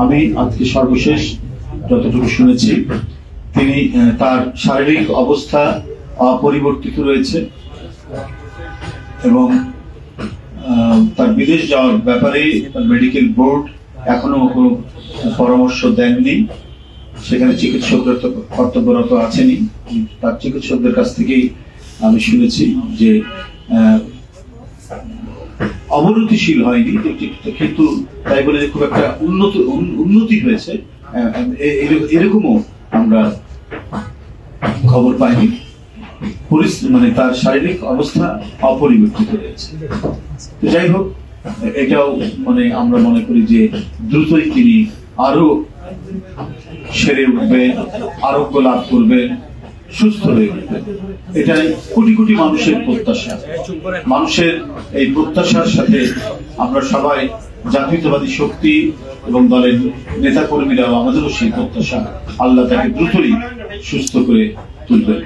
আমি আজকে সর্বশেষ যতটুকু শুনেছি তিনি তার শারীরিক অবস্থা অপরিবর্তিত রয়েছে এবং তার বিদেশ যাওয়ার ব্যাপারে মেডিকেল বোর্ড এখনো কোনো পরামর্শ দেননি। সেখানে চিকিৎসকরা তো কর্তব্যরত আছেনই, তার চিকিৎসকদের কাছ থেকেই আমি শুনেছি যে অবনতিশীল হয়নি, কিন্তু তাই বলে খুব একটা উন্নতি হয়েছে এরকমও আমরা খবর পাইনি। মানে তার শারীরিক অবস্থা অপরিবর্তিত রয়েছে। যাই হোক, এটাও মানে আমরা মনে করি যে দ্রুতই তিনি আরো সেরে উঠবেন, আরোগ্য লাভ করবেন, সুস্থ হয়ে উঠবেন। এটাই কোটি কোটি মানুষের প্রত্যাশা। মানুষের এই প্রত্যাশার সাথে আমরা সবাই জাতীয়তাবাদী শক্তি এবং দলের নেতা কর্মীরাও আমাদেরও সেই প্রত্যাশা, আল্লাহ তাকে দ্রুতই সুস্থ করে তুলবেন।